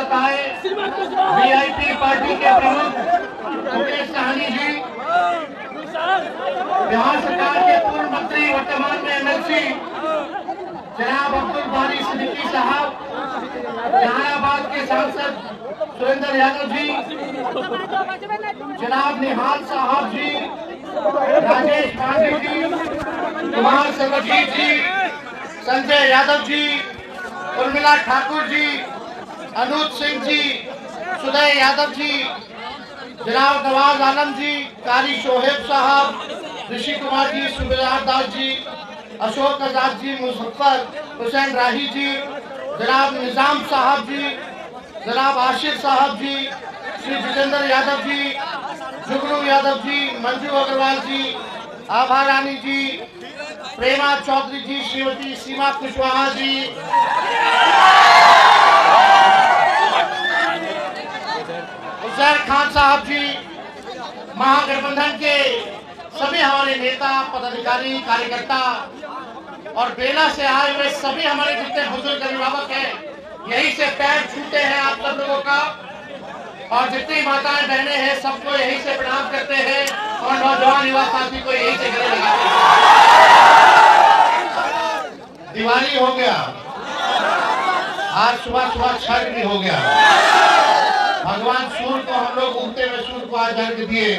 साथ आए VIP party के प्रमुख मुकेश सहनी जी, बिहार सरकार के पूर्व मंत्री वर्तमान में एमएलसी जनाब अब्दुल बारी सिद्दीकी साहब, जहानाबाद के सांसद सुरेंद्र यादव जी, जनाब निहाल साहब जी, राजेश पांडे जी, कुमार सर्वजीत जी, संजय यादव जी, उर्मिला ठाकुर जी, अनुज सिंह जी, सुदय यादव जी, जनाब नवाज आलम जी, कारी शोहेब साहब, ऋषि कुमार जी, सुबेदार दास जी, अशोक आजाद जी, मुजफ्फर हुसैन राही जी, जनाब निजाम साहब जी, जनाब आशिर साहब जी, श्री जितेंद्र यादव जी, जुगनू यादव जी, मंजू अग्रवाल जी, आभा रानी जी, प्रेमा चौधरी जी, श्रीमती सीमा कुशवाहा जी, उजैर खान साहब जी, महागठबंधन के सभी हमारे नेता पदाधिकारी कार्यकर्ता और बेला से आए हुए सभी हमारे जितने बुजुर्ग अभिभावक हैं, यही से पैर छूते हैं आप सब लोगों का, और जितनी माताएं बहनें हैं सबको यही से प्रणाम करते हैं और नौजवान युवा साथी को यही से गले लगाते हैं। दिवाली हो गया, आज सुबह सुबह छठ भी हो गया, भगवान सूर्य को हम लोग उगते हुए सूर्य को आज अर्घ दिए,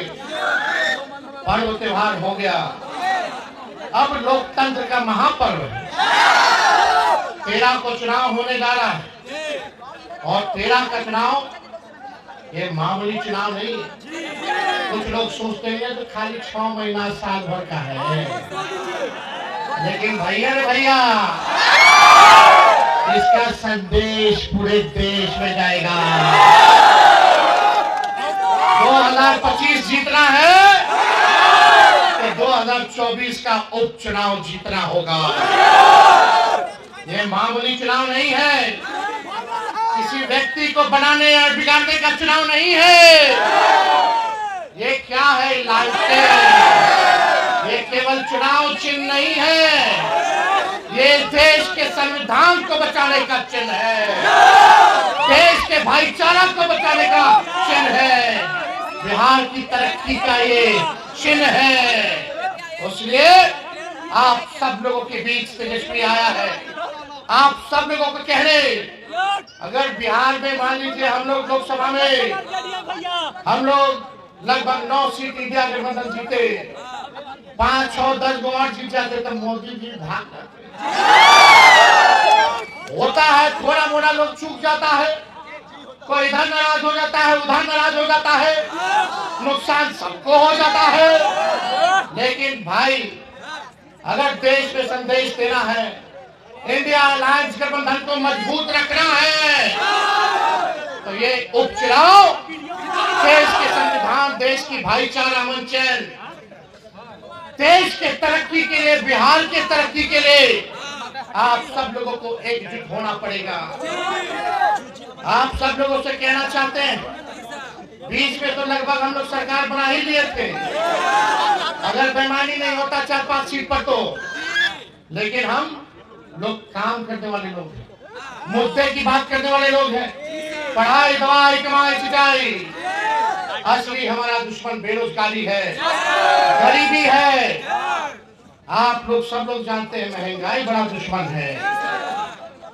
पर्व त्योहार हो गया। अब लोकतंत्र का महापर्व 13 को चुनाव होने जा रहा है और 13 का चुनाव ये मामूली चुनाव नहीं है। कुछ लोग सोचते हैं तो खाली 6 महीना साल भर का है, लेकिन भैया रे भैया, इसका संदेश पूरे देश में जाएगा। 2025 जीतना है तो 2024 का उपचुनाव जीतना होगा। ये मामूली चुनाव नहीं है, किसी व्यक्ति को बनाने या बिगाड़ने का चुनाव नहीं है। ये क्या है? लालटेन। ये केवल चुनाव चिन्ह नहीं है, ये देश के संविधान को बचाने का चिन्ह है, देश के भाईचारा को बचाने का चिन्ह है, बिहार की तरक्की का ये चिन्ह है। इसलिए आप सब लोगों के बीच तेजस्वी आया है, आप सब लोगों को कहने, अगर बिहार में मान लीजिए हम लोग लोकसभा में हम लोग लगभग 9 सीट इंडिया गठबंधन जीते, 5 और 10 गो और जीत जाते तो मोदी जी भाग जाते। होता है, थोड़ा मोड़ा लोग चूक जाता है, कोई इधर नाराज हो जाता है, उधर नाराज हो जाता है, नुकसान सबको हो जाता है। लेकिन भाई, अगर देश में संदेश देना है, इंडिया अलायंस गठबंधन को मजबूत रखना है, तो ये उपचुनाव देश के संविधान, देश की भाईचारा मंचन, देश के तरक्की के लिए, बिहार के तरक्की के लिए आप सब लोगों को एकजुट होना पड़ेगा। आप सब लोगों से कहना चाहते हैं, बीच में तो लगभग हम लोग सरकार बना ही लिए थे, अगर बेईमानी नहीं होता 4-5 सीट पर तो, लेकिन हम लोग काम करने वाले लोग हैं, मुद्दे की बात करने वाले लोग हैं। पढ़ाई, दवाई, कमाई, सिंचाई, असली हमारा दुश्मन बेरोजगारी है, गरीबी है। आप लोग सब लोग जानते हैं महंगाई बड़ा दुश्मन है।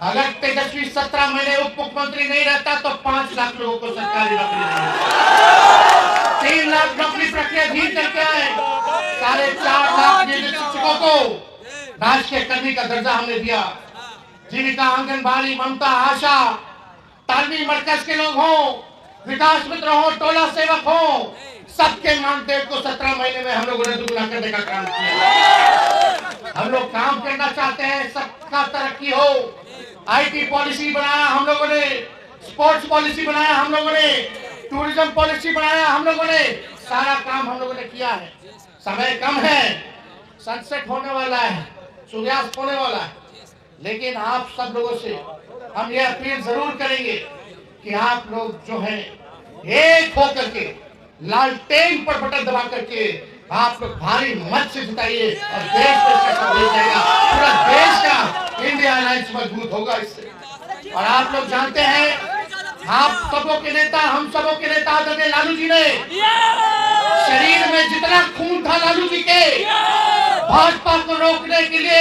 अगर तेजस्वी 17 महीने उप मुख्यमंत्री नहीं रहता तो 5 लाख लोगों को सरकारी नौकरी नहीं, 3 लाख नौकरी प्रक्रिया धीर करके आए, 4.5 लाख नियोजित शिक्षकों को राजकीय कर्मी का दर्जा हमने दिया। जीविका, आंगनबाड़ी, ममता, आशा, तालमी मरकज के लोग हों, विकास मित्र हो, टोला सेवक हो, सबके मानदेय को 17 महीने में हम लोगों ने दुगना करने का काम किया। हम लोग काम करना चाहते हैं, सबका तरक्की हो। आईटी पॉलिसी बनाया हम लोगों ने, स्पोर्ट्स पॉलिसी बनाया हम लोगों ने, टूरिज्म पॉलिसी बनाया हम लोगों ने, सारा काम हम लोगों ने किया है। समय कम है, सनसेट होने वाला है, सूर्यास्त होने वाला है, लेकिन आप सब लोगों से हम ये अपील जरूर करेंगे कि आप लोग जो है एक होकर के लालटेन पर बटन दबा करके आप लोग भारी मत से जिताइए और देश में इसका संदेश जाएगा, पूरा देश का इंडिया अलायंस मजबूत होगा इससे। और आप लोग जानते हैं आप सबों के नेता, हम सबों के नेता आदरणीय लालू जी ने शरीर में जितना खून था लालू जी के, भाजपा को रोकने के लिए,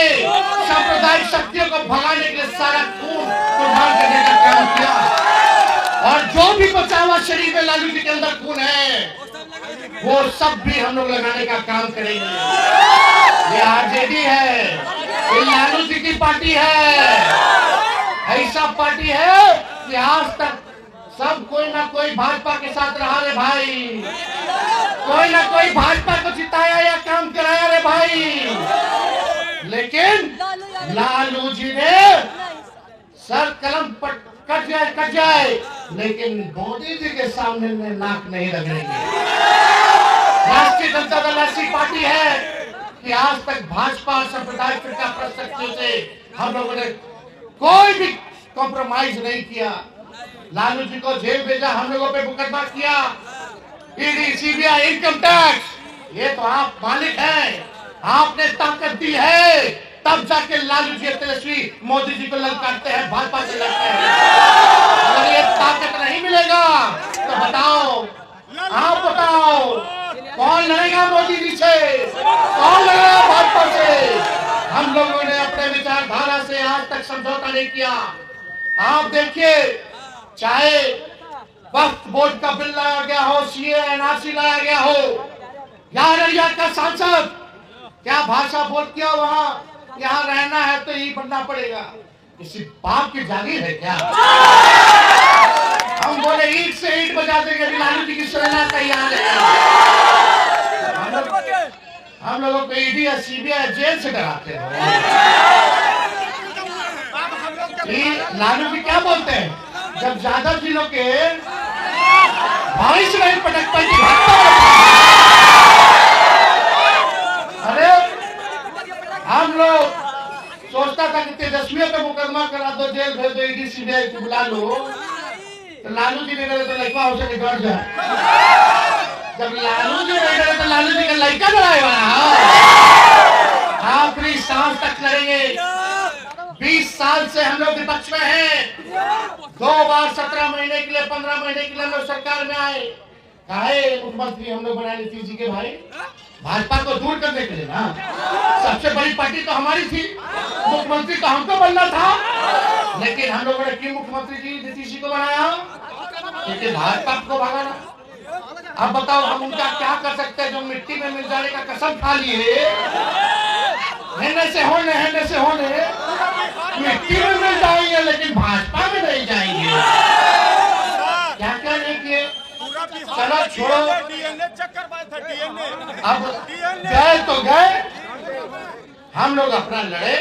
सांप्रदायिक शक्तियों को भगाने के लिए सारा खून कुर्बान करने का काम किया। और जो भी बचा हुआ शरीर में लालू जी के अंदर खून है, वो सब भी हम लोग लगाने का काम करेंगे। ये आरजेडी है, ये लालू जी की पार्टी है। ऐसा पार्टी है कि आज तक सब कोई ना कोई भाजपा के साथ रहा रे भाई, कोई ना कोई भाजपा को जिताया या काम कराया रे भाई। लेकिन लालू जी ने सर कलम कट जाए, लेकिन मोदी जी के सामने में नाक नहीं रगड़ेंगे। राष्ट्रीय जनता दल ऐसी पार्टी है कि आज तक भाजपा और सांप्रदायिक फिरका प्रशक्तियों से हम लोगों ने कोई भी कॉम्प्रोमाइज नहीं किया। लालू जी को जेल भेजा, हम लोगों पे मुकदमा किया, ईडी, सीबीआई, इनकम टैक्स, ये तो आप मालिक हैं, आपने ताकत दी है, तब जाके लालू जी तेजस्वी मोदी जी को ललकारते हैं, भाजपा से लड़ते हैं। अगर ये ताकत नहीं मिलेगा तो बताओ, आप बताओ, कौन लड़ेगा मोदी जी से, कौन लड़ेगा भाजपा से? हम लोगों ने अपने विचारधारा से आज तक समझौता नहीं किया। आप देखिए, चाहे वक्फ बोर्ड का बिल लाया गया हो, सीए एनआरसी लाया गया हो, या का सांसद क्या भाषा बोल किया, वहां यहाँ रहना है तो यही बनना पड़ेगा। किसी बाप की जागीर है क्या? हम बोले ईट से ईट बजा देंगे, लालू जी की सेना तैयार है। हम लोगों को ईडी या सीबीआई जेल से डराते हैं। लालू जी क्या बोलते हैं, जब यादव जी लोग के भाई से नहीं पटक पाई, अरे हम लोग सोचता था कि तेजस्वी पे मुकदमा करा दो, जेल भेज दो, ईडी सीबीआई को बुला लो, तो लालू जी ने करे तो लड़का हो सके डर जाए। जब लालू जी ने करे तो लालू जी का लड़का डराएगा, आखिरी सांस तक लड़ेंगे। 20 साल से हम लोग विपक्ष में हैं, 2 बार 17 महीने के लिए, 15 महीने के लिए हम लोग सरकार में आए। काहे मुख्यमंत्री हम लोग बना नीतीश जी के भाई, भाजपा को दूर करने के लिए ना। सबसे बड़ी पार्टी तो हमारी थी, मुख्यमंत्री तो हमको बनना था, लेकिन हम लोगों ने क्यों मुख्यमंत्री जी नीतीश जी को बनाया? क्योंकि भाजपा को भगाना। अब बताओ हम उनका क्या कर सकते हैं, जो मिट्टी में मिल जाने का कसम खा लिए, हेने से होने मिट्टी में मिल जाएंगे, लेकिन भाजपा में नहीं जाएंगे। क्या क्या नहीं किए, चलो छोड़ो, अब गए तो गए। हम लोग अपना लड़े,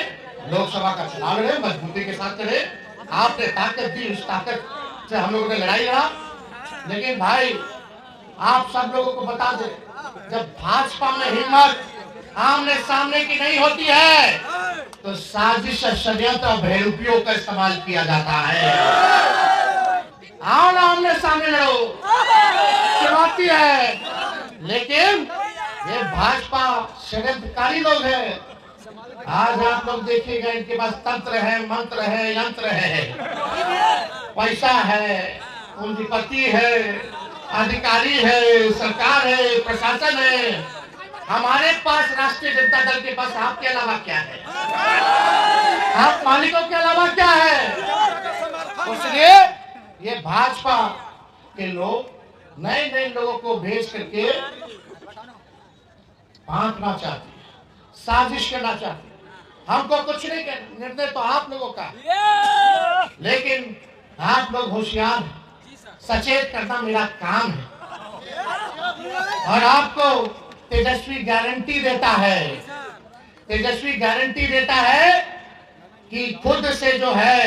लोकसभा का चुनाव लड़े, मजबूती के साथ लड़े, आपने ताकत दी, उस ताकत से हम लोगों ने लड़ाई लड़ा। लेकिन भाई आप सब लोगों को बता दे, जब भाजपा में हिम्मत आमने सामने की नहीं होती है, तो साजिश, षड्यंत्र और बेरुपयों का इस्तेमाल किया जाता है। आओ ना आमने सामने लड़ो, चुनौती है, लेकिन ये भाजपा षड्यंत्रकारी लोग हैं। आज आप लोग देखिएगा, इनके पास तंत्र है, मंत्र है, यंत्र है, पैसा है, पूंजीपति है, अधिकारी है, सरकार है, प्रशासन है। हमारे पास राष्ट्रीय जनता दल के पास आपके अलावा क्या है? आप मालिकों के अलावा क्या है? इसलिए ये भाजपा के लोग नए लोगों को भेज करके बांटना चाहते हैं, साजिश करना चाहते हैं। हमको कुछ नहीं कहना, निर्णय तो आप लोगों का, लेकिन आप लोग होशियार हैं, सचेत करना मेरा काम है। और आपको तेजस्वी गारंटी देता है, तेजस्वी गारंटी देता है कि खुद से जो है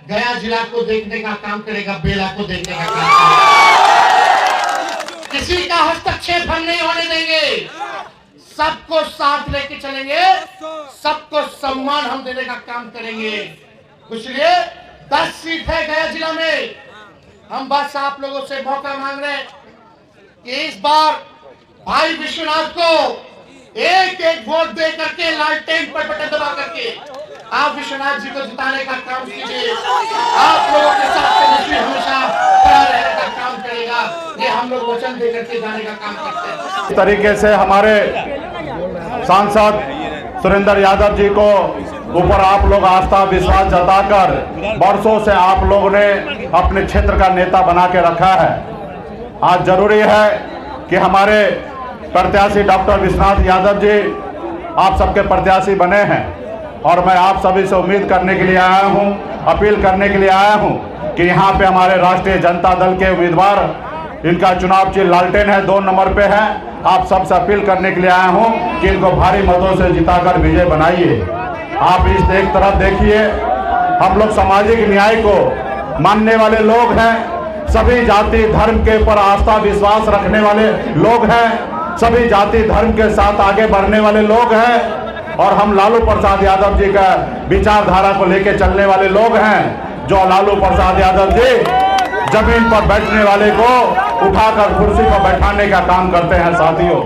गया जिला को देखने का काम करेगा, बेला को देखने का काम करेगा। किसी का हस्तक्षेप हम नहीं होने देंगे, सबको साथ लेके चलेंगे, सबको सम्मान हम देने का काम करेंगे। इसलिए 10 सीट है गया जिला में, हम बस आप लोगों से मौका मांग रहे हैं कि इस बार भाई विश्वनाथ को एक वोट दे करके, लालटेन पर बटन दबा करके आप विश्वनाथ जी को जिताने का काम कीजिए। आप लोगों के साथ तेजस्वी हमेशा वचन देकर के जाने का काम करते हैं। इस तरीके से हमारे सांसद सुरेंद्र यादव जी को ऊपर आप लोग आस्था विश्वास जताकर वर्षों से आप लोगों ने अपने क्षेत्र का नेता बना के रखा है। आज जरूरी है कि हमारे प्रत्याशी डॉक्टर विश्वनाथ यादव जी आप सबके प्रत्याशी बने हैं और मैं आप सभी से उम्मीद करने के लिए आया हूं, अपील करने के लिए आया हूं कि यहाँ पे हमारे राष्ट्रीय जनता दल के उम्मीदवार, इनका चुनाव चिन्ह लालटेन है, 2 नंबर पे है। आप सबसे अपील करने के लिए आया हूं कि इनको भारी मतों से जिताकर विजय बनाइए। आप इस एक तरफ देखिए, हम लोग सामाजिक न्याय को मानने वाले लोग हैं, सभी जाति धर्म के ऊपर आस्था विश्वास रखने वाले लोग हैं, सभी जाति धर्म के साथ आगे बढ़ने वाले लोग हैं और हम लालू प्रसाद यादव जी का विचारधारा को लेकर चलने वाले लोग हैं। जो लालू प्रसाद यादव जी जमीन पर बैठने वाले को उठाकर कुर्सी पर बैठाने का काम करते हैं साथियों।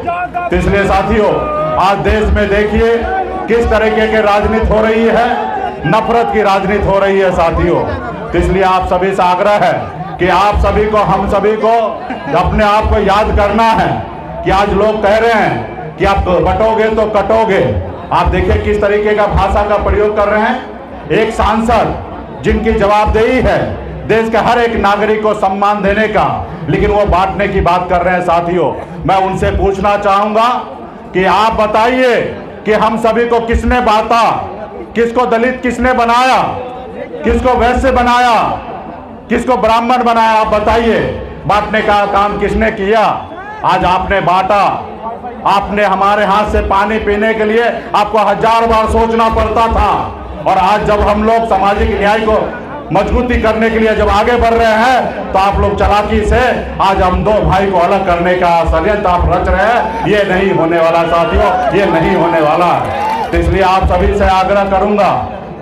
तो इसलिए साथियों, आज देश में देखिए किस तरीके की राजनीति हो रही है, नफरत की राजनीति हो रही है साथियों। तो इसलिए आप सभी से आग्रह है कि आप सभी को, हम सभी को अपने आप को याद करना है कि आज लोग कह रहे हैं कि आप बटोगे तो कटोगे। आप देखिए किस तरीके का भाषा का प्रयोग कर रहे हैं। एक सांसद जिनकी जवाबदेही है देश के हर एक नागरिक को सम्मान देने का, लेकिन वो बांटने की बात कर रहे हैं साथियों। मैं उनसे पूछना चाहूंगा कि आप बताइए कि हम सभी को किसने बांटा, किसको दलित किसने बनाया, किसको वैश्य बनाया, किसको ब्राह्मण बनाया? आप बताइए, बांटने का काम किसने किया? आज आपने बांटा। आपने हमारे हाथ से पानी पीने के लिए आपको 1000 बार सोचना पड़ता था, और आज जब हम लोग सामाजिक न्याय को मजबूती करने के लिए जब आगे बढ़ रहे हैं तो आप लोग चालाकी से आज हम 2 भाई को अलग करने का षड्यंत्र आप रच रहे हैं। ये नहीं होने वाला साथियों, ये नहीं होने वाला। तो इसलिए आप सभी से आग्रह करूंगा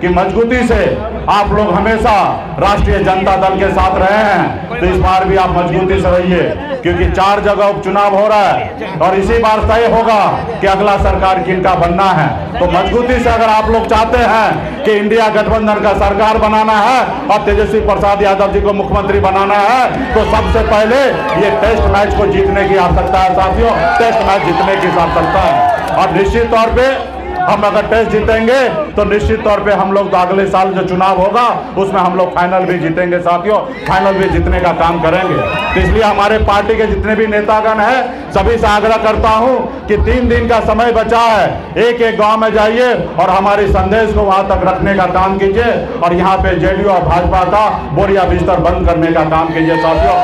कि मजबूती से आप लोग हमेशा राष्ट्रीय जनता दल के साथ रहे हैं, तो इस बार भी आप मजबूती से रहिए, क्योंकि 4 जगह उपचुनाव हो रहा है और इसी बार तय होगा कि अगला सरकार किनका बनना है। तो मजबूती से अगर आप लोग चाहते हैं कि इंडिया गठबंधन का सरकार बनाना है और तेजस्वी प्रसाद यादव जी को मुख्यमंत्री बनाना है, तो सबसे पहले ये टेस्ट मैच को जीतने की आवश्यकता है साथियों। टेस्ट मैच जीतने की आवश्यकता है, और निश्चित तौर पे हम अगर टेस्ट जीतेंगे तो निश्चित तौर पे हम लोग तो अगले साल जो चुनाव होगा उसमें हम लोग फाइनल भी जीतेंगे साथियों, फाइनल भी जीतने का काम करेंगे। तो इसलिए हमारे पार्टी के जितने भी नेतागण हैं सभी से आग्रह करता हूं कि 3 दिन का समय बचा है, एक गांव में जाइए और हमारी संदेश को वहां तक रखने का काम कीजिए, और यहाँ पे जेडीयू और भाजपा का बोरिया बिस्तर बंद करने का काम कीजिए साथियों।